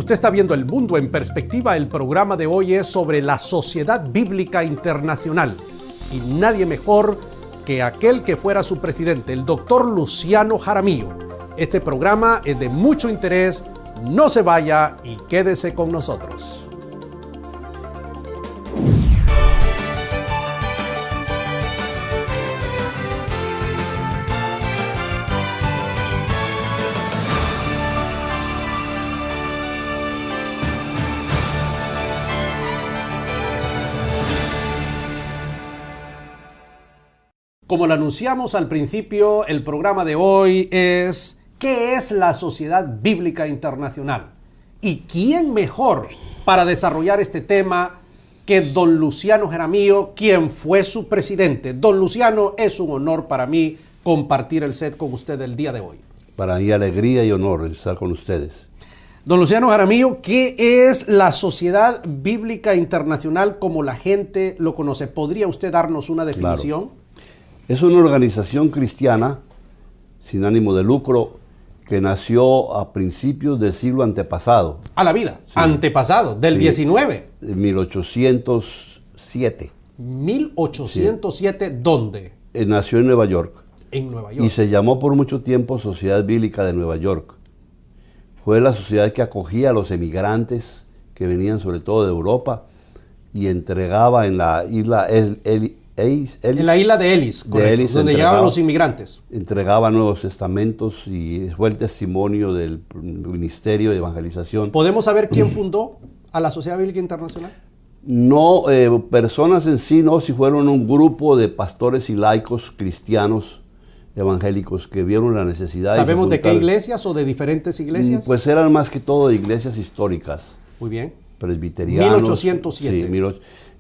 Usted está viendo El Mundo en Perspectiva. El programa de hoy es sobre la Sociedad Bíblica Internacional. Y nadie mejor que aquel que fuera su presidente, el doctor Luciano Jaramillo. Este programa es de mucho interés. No se vaya y quédese con nosotros. Como lo anunciamos al principio, el programa de hoy es ¿qué es la Sociedad Bíblica Internacional? ¿Y quién mejor para desarrollar este tema que don Luciano Jaramillo, quien fue su presidente? Don Luciano, es un honor para mí compartir el set con usted el día de hoy. Para mí alegría y honor estar con ustedes. Don Luciano Jaramillo, ¿qué es la Sociedad Bíblica Internacional como la gente lo conoce? ¿Podría usted darnos una definición? Claro. Es una organización cristiana sin ánimo de lucro que nació a principios del siglo antepasado. A la vida, sí. Antepasado, del 19. 1807. 1807, sí. ¿Dónde? Nació en Nueva York. En Nueva York. Y se llamó por mucho tiempo Sociedad Bíblica de Nueva York. Fue la sociedad que acogía a los emigrantes que venían sobre todo de Europa y entregaba en la isla en la isla de Ellis, correcto, Ellis, donde llegaban los inmigrantes. Entregaba Nuevos Testamentos y fue el testimonio del Ministerio de Evangelización. ¿Podemos saber quién fundó a la Sociedad Bíblica Internacional? No, personas en sí, no, si fueron un grupo de pastores y laicos cristianos evangélicos que vieron la necesidad. ¿Sabemos de qué iglesias o de diferentes iglesias? Pues eran más que todo iglesias históricas. Muy bien. Presbiterianos. 1807. Sí,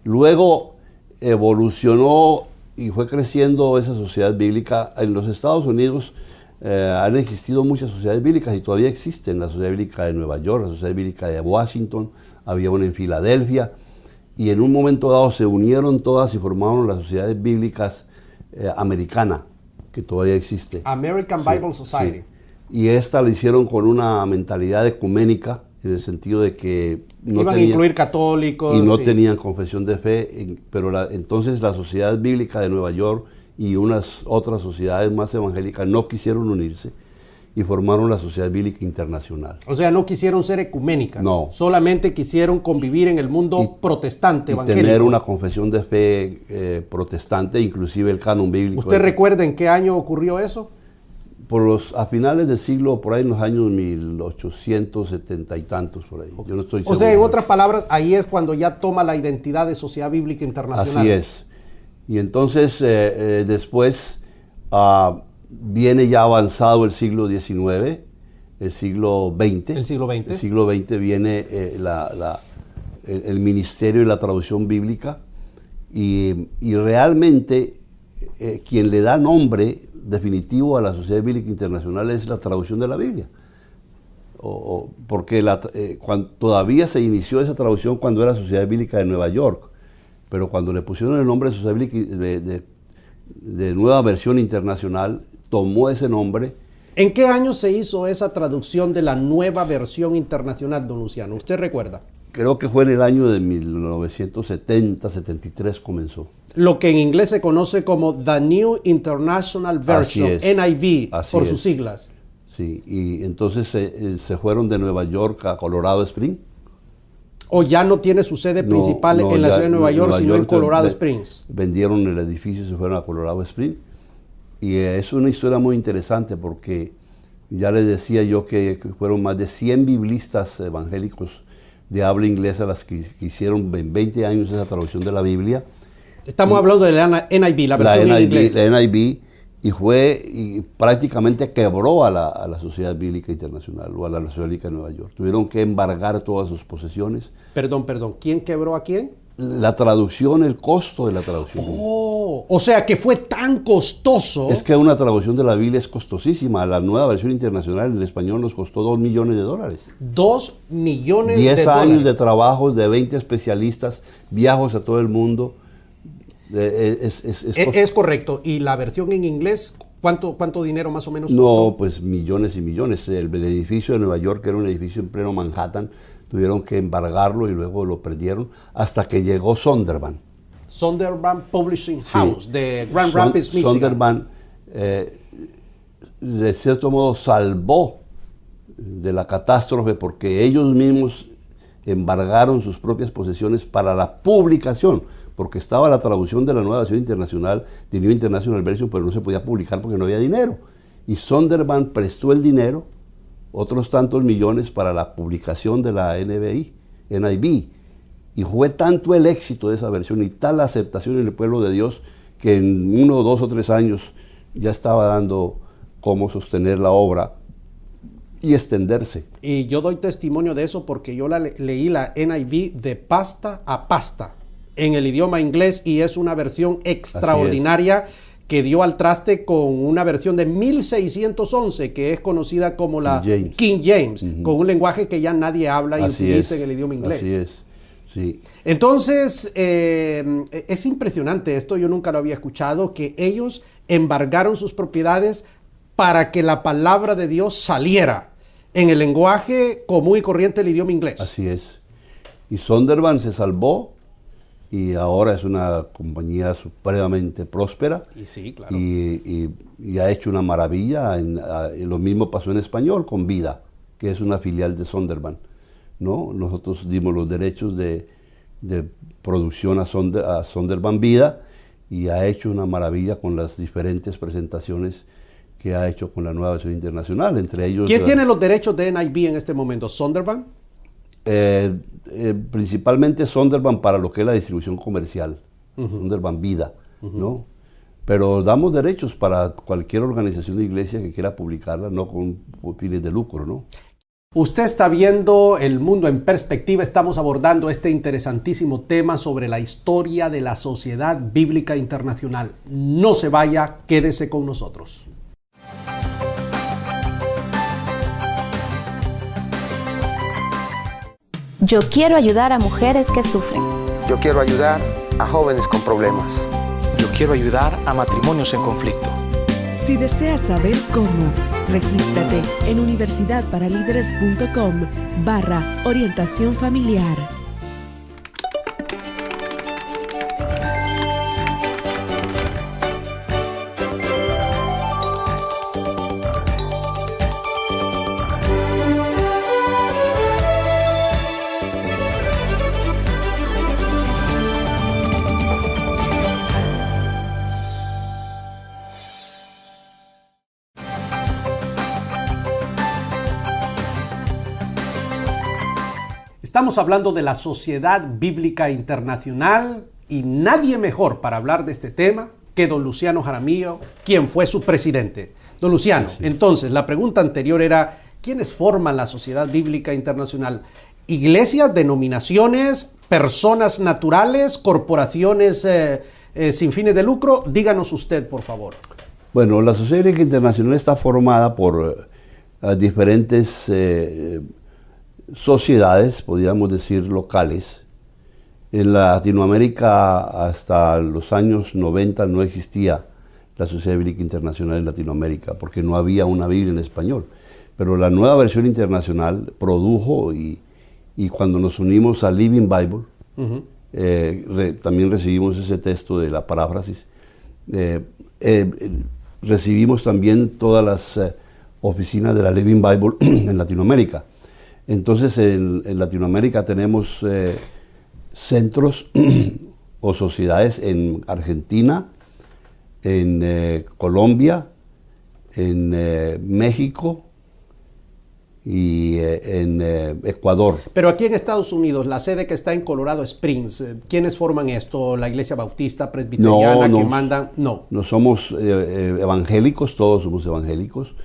luego evolucionó y fue creciendo esa sociedad bíblica. En los Estados Unidos han existido muchas sociedades bíblicas y todavía existen. La Sociedad Bíblica de Nueva York, la Sociedad Bíblica de Washington, había una en Filadelfia, y en un momento dado se unieron todas y formaron las sociedades bíblicas americana, que todavía existe. American Bible Society. Sí. Y esta la hicieron con una mentalidad ecuménica, en el sentido de que no iban a incluir católicos. Y no sí. tenían confesión de fe, pero entonces la Sociedad Bíblica de Nueva York y unas otras sociedades más evangélicas no quisieron unirse y formaron la Sociedad Bíblica Internacional. O sea, no quisieron ser ecuménicas. No. Solamente quisieron convivir en el mundo protestante, evangélico. Y tener una confesión de fe protestante, inclusive el canon bíblico. ¿Usted recuerda en qué año ocurrió eso? A finales del siglo, por ahí en los años 1870 y tantos, por ahí. Yo no estoy seguro. O sea, en otras palabras, ahí es cuando ya toma la identidad de Sociedad Bíblica Internacional. Así es. Y entonces, después, viene ya avanzado el siglo XIX, el siglo XX. El siglo XX. El siglo XX viene el Ministerio de la Traducción Bíblica y realmente quien le da nombre definitivo a la Sociedad Bíblica Internacional es la traducción de la Biblia. Porque todavía se inició esa traducción cuando era Sociedad Bíblica de Nueva York, pero cuando le pusieron el nombre de Sociedad Bíblica de Nueva Versión Internacional, tomó ese nombre. ¿En qué año se hizo esa traducción de la Nueva Versión Internacional, don Luciano? ¿Usted recuerda? Creo que fue en el año de 1970, 73 comenzó. Lo que en inglés se conoce como The New International Version, NIV, por sus siglas. Sí, y entonces se fueron de Nueva York a Colorado Springs. ¿O ya no tiene su sede principal en la ciudad de Nueva York, sino en Colorado Springs? Vendieron el edificio y se fueron a Colorado Springs. Y es una historia muy interesante porque ya les decía yo que fueron más de 100 biblistas evangélicos de habla inglesa las que hicieron en 20 años esa traducción de la Biblia. Estamos hablando de la NIV, la versión en inglés. La NIV, y prácticamente quebró a la Sociedad Bíblica Internacional o a la Sociedad Bíblica de Nueva York. Tuvieron que embargar todas sus posesiones. Perdón, ¿quién quebró a quién? La traducción, el costo de la traducción. O sea que fue tan costoso. Es que una traducción de la Biblia es costosísima. La Nueva Versión Internacional en español nos costó $2 millones. $2 millones 10 años de trabajos de 20 especialistas, viajes a todo el mundo. Es correcto. ¿Y la versión en inglés ¿Cuánto dinero más o menos costó? No, pues millones y millones. El edificio de Nueva York, que era un edificio en pleno Manhattan, tuvieron que embargarlo y luego lo perdieron hasta que llegó Sondervan. Sondervan Publishing House, de Grand Rapids, Michigan. Sondervan, de cierto modo, salvó de la catástrofe porque ellos mismos embargaron sus propias posesiones para la publicación, porque estaba la traducción de la nueva versión internacional, de New International Version, pero no se podía publicar porque no había dinero. Y Sondervan prestó el dinero, otros tantos millones, para la publicación de la NIV. Y fue tanto el éxito de esa versión y tal la aceptación en el pueblo de Dios que en 1, 2 o 3 años ya estaba dando cómo sostener la obra y extenderse. Y yo doy testimonio de eso porque yo leí la NIV de pasta a pasta en el idioma inglés y es una versión extraordinaria que dio al traste con una versión de 1611 que es conocida como la King James, con un lenguaje que ya nadie habla y utiliza en el idioma inglés. Así es, sí. Entonces, es impresionante esto, yo nunca lo había escuchado, que ellos embargaron sus propiedades para que la palabra de Dios saliera en el lenguaje común y corriente del idioma inglés. Así es. Y Sondervan se salvó y ahora es una compañía supremamente próspera. Y sí, claro. Y ha hecho una maravilla. Lo mismo pasó en español con Vida, que es una filial de Sondervan, ¿no? Nosotros dimos los derechos de producción a Sondervan Vida y ha hecho una maravilla con las diferentes presentaciones que ha hecho con la nueva versión internacional, entre ellos... ¿Quién tiene los derechos de NIV en este momento? ¿Sondervan? Principalmente Sondervan para lo que es la distribución comercial, Sondervan Vida, ¿no? Pero damos derechos para cualquier organización de iglesia que quiera publicarla, no con fines de lucro, ¿no? Usted está viendo El Mundo en Perspectiva. Estamos abordando este interesantísimo tema sobre la historia de la Sociedad Bíblica Internacional. No se vaya, quédese con nosotros. Yo quiero ayudar a mujeres que sufren. Yo quiero ayudar a jóvenes con problemas. Yo quiero ayudar a matrimonios en conflicto. Si deseas saber cómo, regístrate en universidadparalíderes.com/orientación familiar. Estamos hablando de la Sociedad Bíblica Internacional y nadie mejor para hablar de este tema que don Luciano Jaramillo, quien fue su presidente. Don Luciano, entonces la pregunta anterior era, ¿quiénes forman la Sociedad Bíblica Internacional? ¿Iglesias, denominaciones, personas naturales, corporaciones sin fines de lucro? Díganos usted, por favor. Bueno, la Sociedad Bíblica Internacional está formada por diferentes sociedades, podríamos decir locales. En Latinoamérica hasta los años 90 no existía la Sociedad Bíblica Internacional en Latinoamérica porque no había una Biblia en español. Pero la nueva versión internacional produjo y cuando nos unimos a Living Bible, también recibimos ese texto de la paráfrasis. Recibimos también todas las oficinas de la Living Bible en Latinoamérica. Entonces en Latinoamérica tenemos centros o sociedades en Argentina, en Colombia, en México y en Ecuador. Pero aquí en Estados Unidos, la sede que está en Colorado Springs, ¿quiénes forman esto? ¿La Iglesia Bautista Presbiteriana que mandan? No. No somos evangélicos, todos somos evangélicos,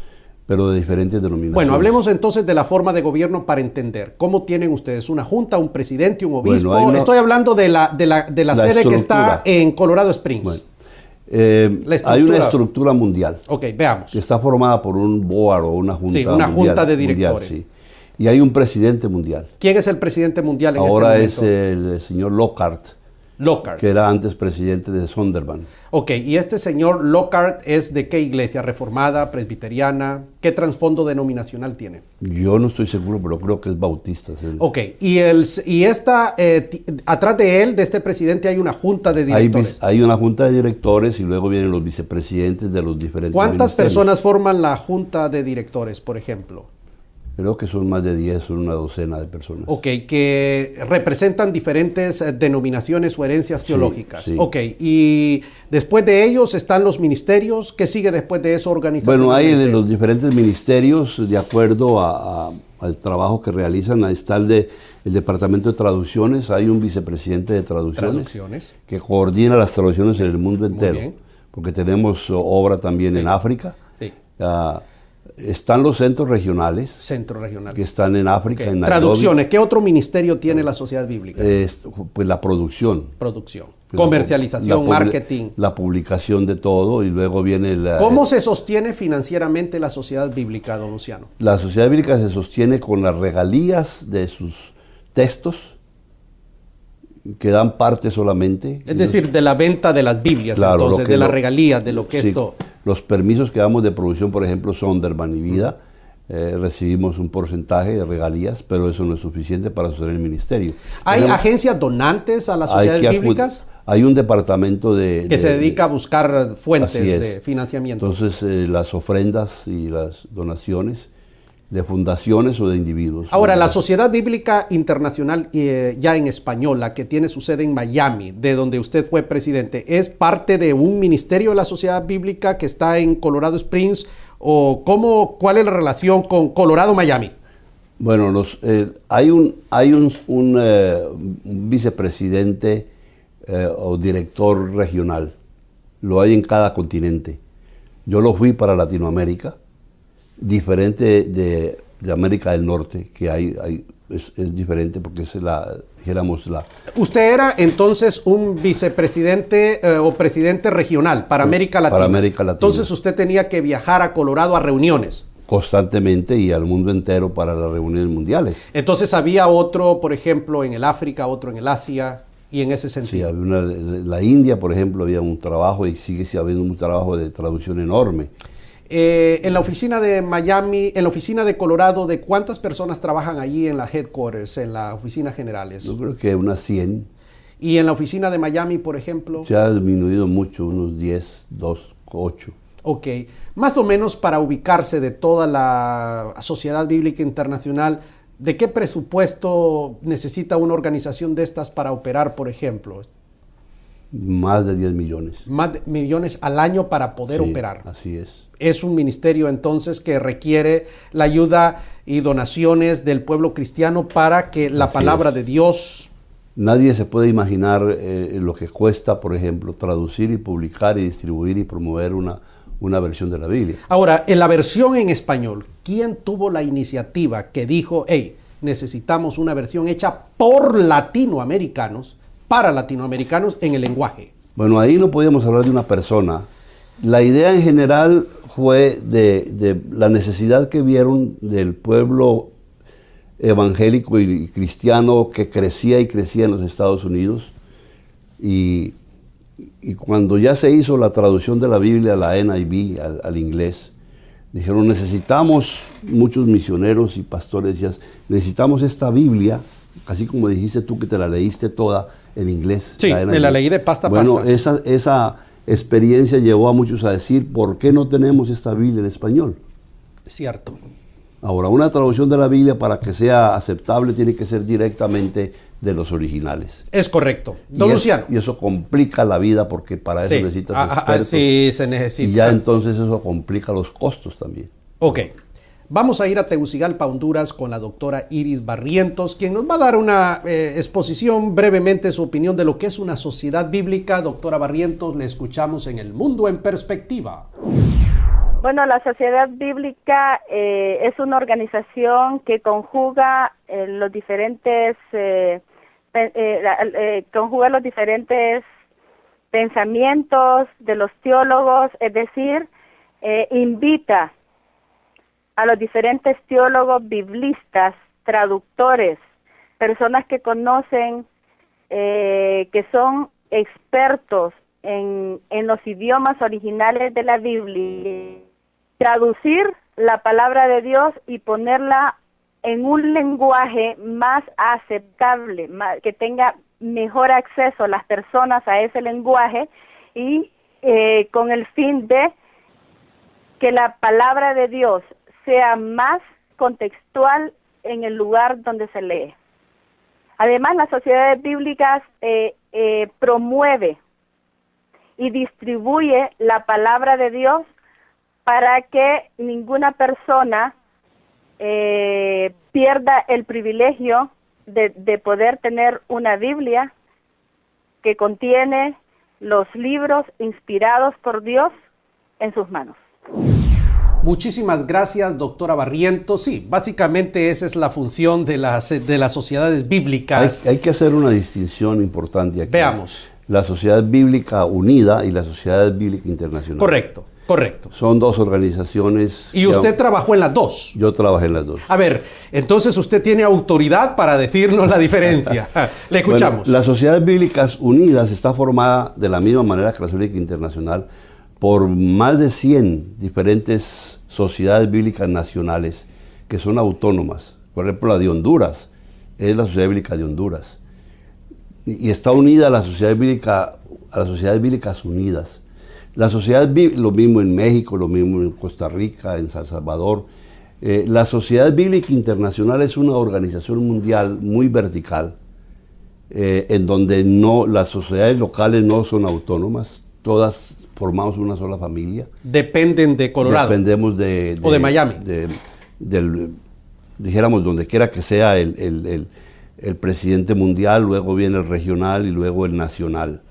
pero de diferentes denominaciones. Bueno, hablemos entonces de la forma de gobierno para entender. ¿Cómo tienen ustedes? ¿Una junta, un presidente, un obispo? Bueno, Estoy hablando de la sede que está en Colorado Springs. Bueno, hay una estructura mundial. Ok, veamos. Que está formada por un board o una junta. Sí, una mundial, junta de directores. Mundial, sí. Y hay un presidente mundial. ¿Quién es el presidente mundial en Ahora este momento? Ahora es el señor Lockhart, Lockhart. que era antes presidente de Sonderban. Ok, y este señor Lockhart es de qué iglesia, reformada, presbiteriana, ¿qué trasfondo denominacional tiene? Yo no estoy seguro, pero creo que es bautista. ¿Sí? Ok, atrás de él, de este presidente, hay una junta de directores. Hay una junta de directores y luego vienen los vicepresidentes de los diferentes ¿Cuántas ministerios. personas forman la junta de directores, por ejemplo? Creo que son más de 10, son una docena de personas. Ok, que representan diferentes denominaciones o herencias teológicas. Sí. Ok, y después de ellos están los ministerios. ¿Qué sigue después de eso organizacionalmente? Bueno, hay en los diferentes ministerios, de acuerdo al trabajo que realizan, ahí está el departamento de traducciones, hay un vicepresidente de traducciones. Que coordina las traducciones en el mundo entero, bien. porque tenemos obra también en África. Sí. Están los centros regionales. Centros regionales. Que están en África, Okay. en Nairobi. Traducciones. ¿Qué otro ministerio tiene la sociedad bíblica? Pues la producción. Producción. Comercialización, marketing. La publicación de todo y luego viene la... ¿Cómo se sostiene financieramente la sociedad bíblica, don Luciano? La sociedad bíblica se sostiene con las regalías de sus textos, que dan parte solamente. Es decir, de la venta de las Biblias, claro, entonces, de las regalías, de lo que esto... Los permisos que damos de producción, por ejemplo, Sonderban y Vida, recibimos un porcentaje de regalías, pero eso no es suficiente para sostener el ministerio. ¿Hay agencias donantes a las sociedades bíblicas? Hay un departamento que se dedica a buscar fuentes de financiamiento. Entonces, las ofrendas y las donaciones de fundaciones o de individuos. Ahora, la Sociedad Bíblica Internacional, ya en español, la que tiene su sede en Miami, de donde usted fue presidente, ¿es parte de un ministerio de la Sociedad Bíblica que está en Colorado Springs? ¿O cuál es la relación con Colorado-Miami? Bueno, hay un vicepresidente o director regional. Lo hay en cada continente. Yo lo fui para Latinoamérica, diferente de América del Norte, que es diferente porque es dijéramos la... Usted era entonces un vicepresidente o presidente regional para América Latina. Para América Latina. Entonces usted tenía que viajar a Colorado a reuniones. Constantemente y al mundo entero para las reuniones mundiales. Entonces había otro, por ejemplo, en el África, otro en el Asia, y en ese sentido. Sí, en la India, por ejemplo, había un trabajo y sigue habiendo un trabajo de traducción enorme. En la oficina de Miami, en la oficina de Colorado, ¿de cuántas personas trabajan allí en las headquarters, en las oficinas generales? Yo creo que unas 100. ¿Y en la oficina de Miami, por ejemplo? Se ha disminuido mucho, unos 10, 2, 8. Ok. Más o menos para ubicarse de toda la Sociedad Bíblica Internacional, ¿de qué presupuesto necesita una organización de estas para operar, por ejemplo? Más de 10 millones. Más de millones al año para poder operar. Así es. Es un ministerio entonces que requiere la ayuda y donaciones del pueblo cristiano para que la palabra de Dios... Nadie se puede imaginar lo que cuesta, por ejemplo, traducir y publicar y distribuir y promover una versión de la Biblia. Ahora, en la versión en español, ¿quién tuvo la iniciativa que dijo, hey, necesitamos una versión hecha por latinoamericanos, para latinoamericanos en el lenguaje? Bueno, ahí no podíamos hablar de una persona. La idea en general fue de la necesidad que vieron del pueblo evangélico y cristiano que crecía y crecía en los Estados Unidos. Y cuando ya se hizo la traducción de la Biblia, la NIV, al inglés, dijeron, necesitamos, muchos misioneros y pastores decían, necesitamos esta Biblia, así como dijiste tú que te la leíste toda en inglés. Sí, me la leí de pasta a pasta. Bueno, esa experiencia llevó a muchos a decir, ¿por qué no tenemos esta Biblia en español? Cierto. Ahora, una traducción de la Biblia para que sea aceptable tiene que ser directamente de los originales. Es correcto. Don Luciano. Y eso complica la vida porque para eso necesitas expertos. Sí, se necesita. Y ya entonces eso complica los costos también. Ok. Vamos a ir a Tegucigalpa, Honduras, con la doctora Iris Barrientos, quien nos va a dar una exposición brevemente, su opinión de lo que es una sociedad bíblica. Doctora Barrientos, le escuchamos en El Mundo en Perspectiva. Bueno, la Sociedad Bíblica es una organización que conjuga los diferentes pensamientos de los teólogos, es decir, invita a los diferentes teólogos biblistas, traductores, personas que conocen que son expertos en los idiomas originales de la Biblia, traducir la palabra de Dios y ponerla en un lenguaje más aceptable, que tenga mejor acceso a las personas a ese lenguaje, y con el fin de que la palabra de Dios sea más contextual en el lugar donde se lee. Además, las sociedades bíblicas promueve y distribuye la palabra de Dios para que ninguna persona pierda el privilegio de poder tener una Biblia que contiene los libros inspirados por Dios en sus manos. Muchísimas gracias, doctora Barrientos. Sí, básicamente esa es la función de las sociedades bíblicas. Hay que hacer una distinción importante aquí. Veamos. La Sociedad Bíblica Unida y la Sociedad Bíblica Internacional. Correcto. Son dos organizaciones. ¿Y usted trabajó en las dos? Yo trabajé en las dos. A ver, entonces usted tiene autoridad para decirnos la diferencia. Le escuchamos. Bueno, las Sociedades Bíblicas Unidas está formada de la misma manera que la Sociedad Bíblica Internacional por más de 100 diferentes sociedades bíblicas nacionales que son autónomas. Por ejemplo, la de Honduras es la Sociedad Bíblica de Honduras. Y está unida a las Sociedades Bíblicas Unidas. La sociedad, lo mismo en México, lo mismo en Costa Rica, en San Salvador. La Sociedad Bíblica Internacional es una organización mundial muy vertical, en donde las sociedades locales no son autónomas, todas formamos una sola familia. Dependen de Colorado. Dependemos o de Miami. Dijéramos, donde quiera que sea el presidente mundial, luego viene el regional y luego el nacional.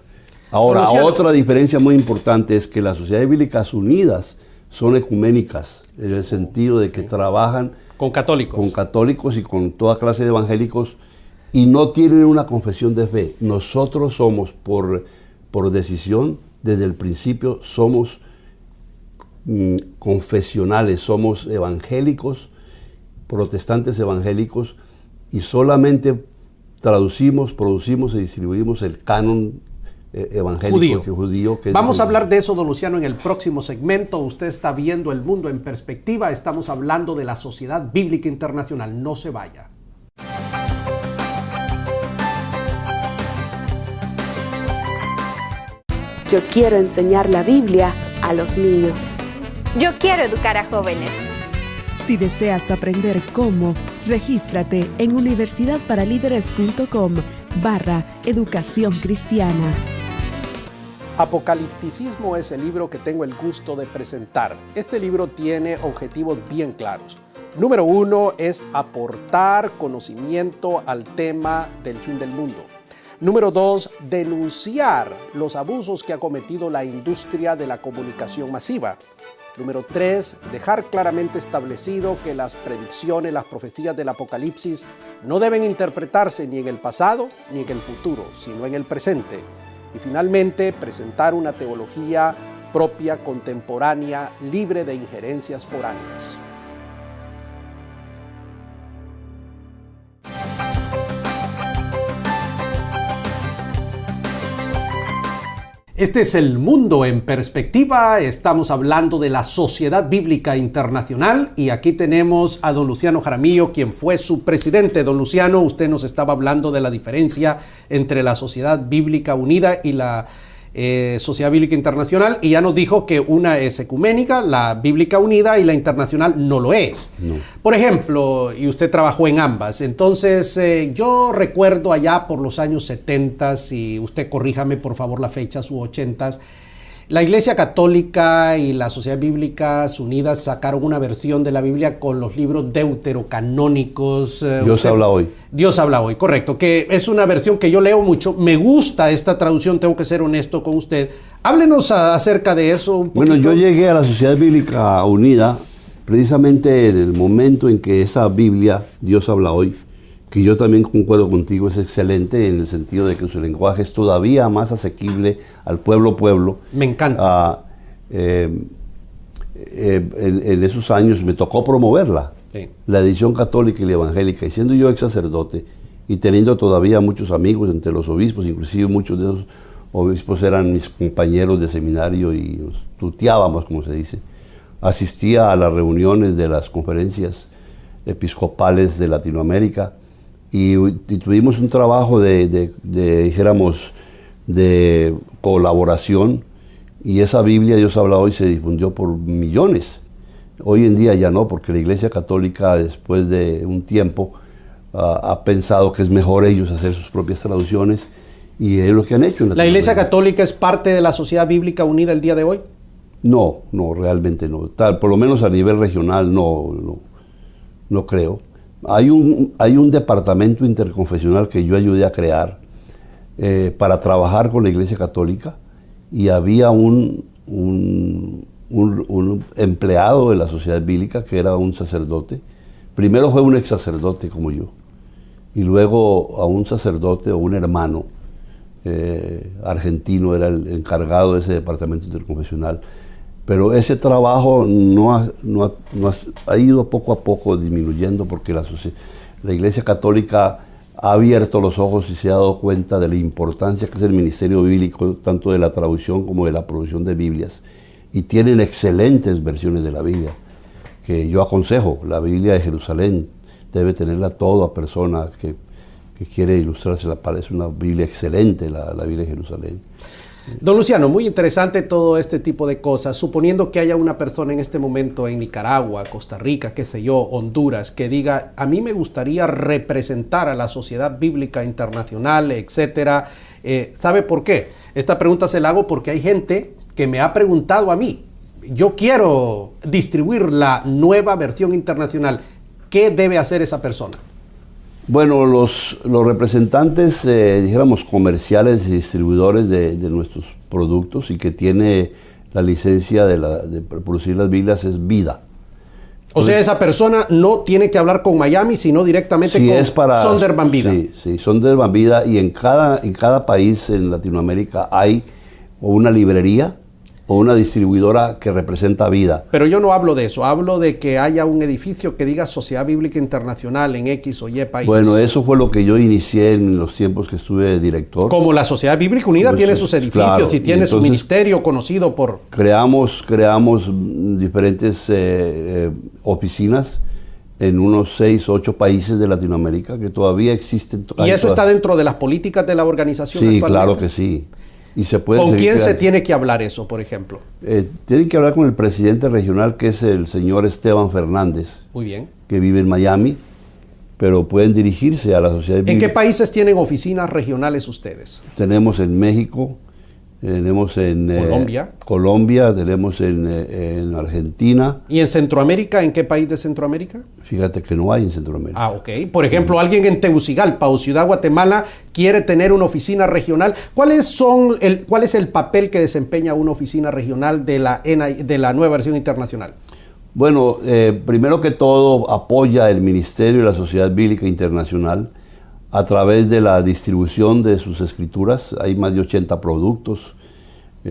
Ahora, otra diferencia muy importante es que las Sociedades Bíblicas Unidas son ecuménicas, en el sentido de que trabajan con católicos y con toda clase de evangélicos, y no tienen una confesión de fe. Nosotros somos, por decisión, desde el principio, somos confesionales, somos evangélicos, protestantes evangélicos, y solamente traducimos, producimos y distribuimos el canon evangélico judío. Vamos a hablar de eso, don Luciano, en el próximo segmento. Usted está viendo El Mundo en Perspectiva. Estamos hablando de la Sociedad Bíblica Internacional. No se vaya. Yo quiero enseñar la Biblia a los niños. Yo quiero educar a jóvenes. Si deseas aprender cómo, regístrate en universidadparalíderes.com/educación cristiana. Apocalipticismo es el libro que tengo el gusto de presentar. Este libro tiene objetivos bien claros. Número 1 es aportar conocimiento al tema del fin del mundo. Número 2, denunciar los abusos que ha cometido la industria de la comunicación masiva. Número 3, dejar claramente establecido que las predicciones, las profecías del Apocalipsis no deben interpretarse ni en el pasado ni en el futuro, sino en el presente. Y finalmente, presentar una teología propia, contemporánea, libre de injerencias foráneas. Este es El Mundo en Perspectiva. Estamos hablando de la Sociedad Bíblica Internacional y aquí tenemos a don Luciano Jaramillo, quien fue su presidente. Don Luciano, usted nos estaba hablando de la diferencia entre la Sociedad Bíblica Unida y la Sociedad Bíblica Internacional, y ya nos dijo que una es ecuménica, la Bíblica Unida, y la Internacional no lo es. No. Por ejemplo, y usted trabajó en ambas, entonces yo recuerdo allá por los años 70, y usted corríjame por favor la fecha, u 80, la Iglesia Católica y las Sociedades Bíblicas Unidas sacaron una versión de la Biblia con los libros deuterocanónicos. Dios habla hoy. Dios habla hoy, correcto, que es una versión que yo leo mucho. Me gusta esta traducción, tengo que ser honesto con usted. Háblenos acerca de eso un poquito. Bueno, yo llegué a la Sociedad Bíblica Unida precisamente en el momento en que esa Biblia, Dios habla hoy, que yo también concuerdo contigo, es excelente en el sentido de que su lenguaje es todavía más asequible al pueblo. Me encanta. En esos años me tocó promoverla, sí, la edición católica y la evangélica, y siendo yo ex sacerdote, y teniendo todavía muchos amigos entre los obispos, inclusive muchos de esos obispos eran mis compañeros de seminario y nos tuteábamos, como se dice. Asistía a las reuniones de las conferencias episcopales de Latinoamérica y tuvimos un trabajo dijéramos, de colaboración, y esa Biblia, Dios habla hoy, se difundió por millones. Hoy en día ya no, porque la Iglesia Católica, después de un tiempo, ha pensado que es mejor ellos hacer sus propias traducciones, y es lo que han hecho. ¿La Iglesia Católica es parte de la Sociedad Bíblica Unida el día de hoy? No, realmente no. Por lo menos a nivel regional no creo. Hay un departamento interconfesional que yo ayudé a crear para trabajar con la Iglesia Católica, y había un empleado de la Sociedad Bíblica que era un sacerdote. Primero fue un ex sacerdote como yo, y luego a un sacerdote o un hermano argentino era el encargado de ese departamento interconfesional. Pero ese trabajo ha ido poco a poco disminuyendo, porque la Iglesia Católica ha abierto los ojos y se ha dado cuenta de la importancia que es el ministerio bíblico, tanto de la traducción como de la producción de Biblias. Y tienen excelentes versiones de la Biblia, que yo aconsejo. La Biblia de Jerusalén debe tenerla toda persona que quiere ilustrarse. Es una Biblia excelente, la Biblia de Jerusalén. Don Luciano, muy interesante todo este tipo de cosas. Suponiendo que haya una persona en este momento en Nicaragua, Costa Rica, qué sé yo, Honduras, que diga, a mí me gustaría representar a la Sociedad Bíblica Internacional, etcétera. ¿Sabe por qué? Esta pregunta se la hago porque hay gente que me ha preguntado a mí, yo quiero distribuir la nueva versión internacional, ¿qué debe hacer esa persona? Bueno, los representantes, dijéramos, comerciales y distribuidores de nuestros productos, y que tiene la licencia de producir las Biblias, es Vida. O sea, esa persona no tiene que hablar con Miami, sino directamente con Sondervan Vida. Sí, Sondervan Vida, y en cada país en Latinoamérica hay o una librería o una distribuidora que representa Vida. Pero yo no hablo de eso, hablo de que haya un edificio que diga Sociedad Bíblica Internacional en X o Y país. Bueno, eso fue lo que yo inicié en los tiempos que estuve de director. Como la Sociedad Bíblica Unida tiene sus edificios, claro, y tiene su ministerio conocido por... Creamos diferentes oficinas en unos 6 o 8 países de Latinoamérica que todavía existen. ¿Y eso está dentro de las políticas de la organización? Sí, claro que sí. Y se puede ¿Con quién se tiene que hablar eso, por ejemplo? Tienen que hablar con el presidente regional, que es el señor Esteban Fernández. Muy bien. Que vive en Miami, pero pueden dirigirse a la Sociedad Bíblica. ¿En qué países tienen oficinas regionales ustedes? Tenemos en México, tenemos en Colombia, tenemos en Argentina. ¿Y en Centroamérica? ¿En qué país de Centroamérica? Fíjate que no hay en Centroamérica. Ah, ok. Por ejemplo, alguien en Tegucigalpa o Ciudad Guatemala quiere tener una oficina regional. ¿Cuál es el papel que desempeña una oficina regional de la nueva versión internacional? Bueno, primero que todo apoya el Ministerio de la Sociedad Bíblica Internacional a través de la distribución de sus escrituras. Hay más de 80 productos.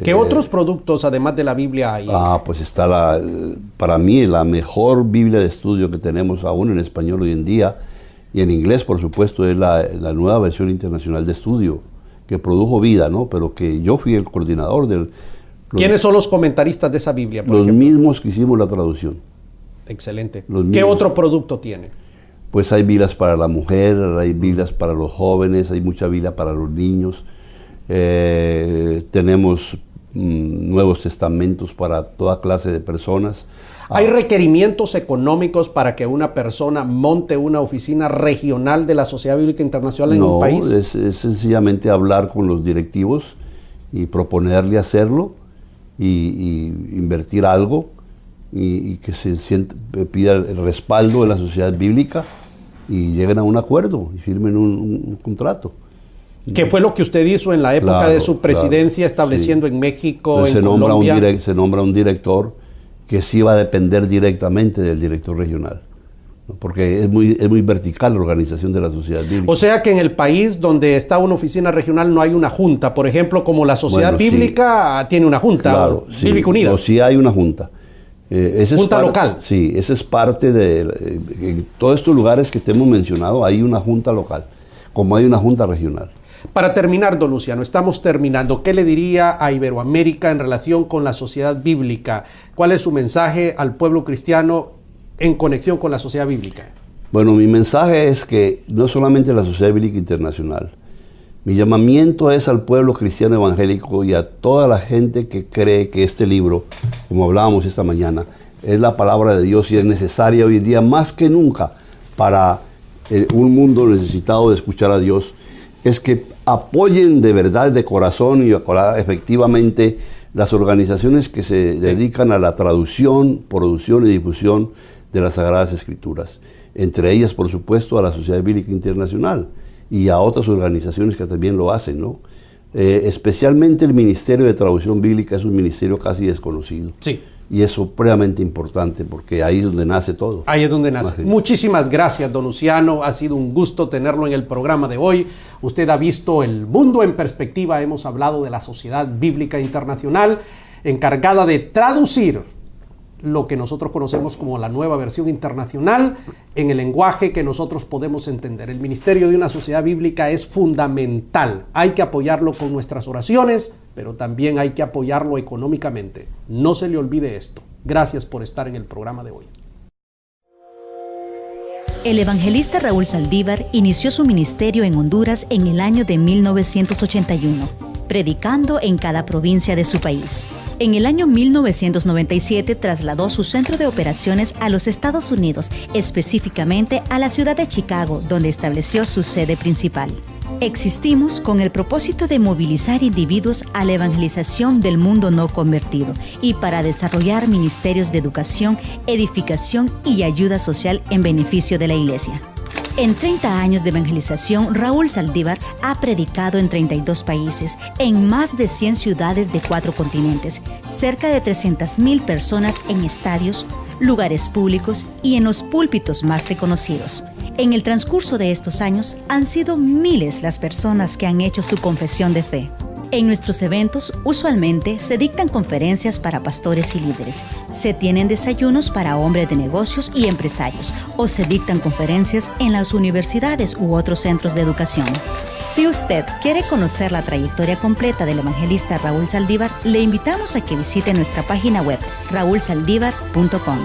¿Qué otros productos, además de la Biblia, hay? Pues está para mí la mejor Biblia de estudio que tenemos aún en español hoy en día, y en inglés, por supuesto, es la nueva versión internacional de estudio que produjo Vida, ¿no? Pero que yo fui el coordinador del... ¿Quiénes son los comentaristas de esa Biblia, por ejemplo? Mismos que hicimos la traducción. Excelente. ¿Qué otro producto tiene? Pues hay Biblias para la mujer, hay Biblias para los jóvenes, hay mucha Biblia para los niños. Tenemos Nuevos Testamentos para toda clase de personas. ¿Hay requerimientos económicos para que una persona monte una oficina regional de la Sociedad Bíblica Internacional en un país? No, es sencillamente hablar con los directivos y proponerle hacerlo y invertir algo y que pida el respaldo de la sociedad bíblica y lleguen a un acuerdo y firmen un contrato. ¿Qué fue lo que usted hizo en la época de su presidencia, estableciendo en México, en Colombia? Se nombra un director que sí va a depender directamente del director regional, ¿no? Porque es muy vertical la organización de la sociedad bíblica. O sea que en el país donde está una oficina regional no hay una junta, por ejemplo, como la sociedad bíblica tiene una junta, claro, Bíblica Unida. No, sí hay una junta. Junta local. Sí, esa es parte de... en todos estos lugares que te hemos mencionado hay una junta local. como hay una junta regional. Para terminar, don Luciano, estamos terminando. ¿Qué le diría a Iberoamérica en relación con la sociedad bíblica? ¿Cuál es su mensaje al pueblo cristiano en conexión con la sociedad bíblica? Bueno, mi mensaje es que no solamente la Sociedad Bíblica Internacional, mi llamamiento es al pueblo cristiano evangélico y a toda la gente que cree que este libro, como hablábamos esta mañana, es la palabra de Dios y es necesaria hoy en día más que nunca para un mundo necesitado de escuchar a Dios, es que apoyen de verdad, de corazón y efectivamente las organizaciones que se dedican a la traducción, producción y difusión de las Sagradas Escrituras. Entre ellas, por supuesto, a la Sociedad Bíblica Internacional y a otras organizaciones que también lo hacen, ¿no? Especialmente el Ministerio de Traducción Bíblica es un ministerio casi desconocido. Sí. Y es supremamente importante porque ahí es donde nace todo. Ahí es donde nace. Muchísimas gracias, don Luciano. Ha sido un gusto tenerlo en el programa de hoy. Usted ha visto el mundo en perspectiva. Hemos hablado de la Sociedad Bíblica Internacional, encargada de traducir lo que nosotros conocemos como la nueva versión internacional en el lenguaje que nosotros podemos entender. El ministerio de una sociedad bíblica es fundamental. Hay que apoyarlo con nuestras oraciones, pero también hay que apoyarlo económicamente. No se le olvide esto. Gracias por estar en el programa de hoy. El evangelista Raúl Saldívar inició su ministerio en Honduras en el año de 1981, predicando en cada provincia de su país. En el año 1997 trasladó su centro de operaciones a los Estados Unidos, específicamente a la ciudad de Chicago, donde estableció su sede principal. Existimos con el propósito de movilizar individuos a la evangelización del mundo no convertido y para desarrollar ministerios de educación, edificación y ayuda social en beneficio de la Iglesia. En 30 años de evangelización, Raúl Saldívar ha predicado en 32 países, en más de 100 ciudades de 4 continentes, cerca de 300,000 personas en estadios, lugares públicos y en los púlpitos más reconocidos. En el transcurso de estos años, han sido miles las personas que han hecho su confesión de fe. En nuestros eventos, usualmente se dictan conferencias para pastores y líderes, se tienen desayunos para hombres de negocios y empresarios, o se dictan conferencias en las universidades u otros centros de educación. Si usted quiere conocer la trayectoria completa del evangelista Raúl Saldívar, le invitamos a que visite nuestra página web, raulsaldívar.com.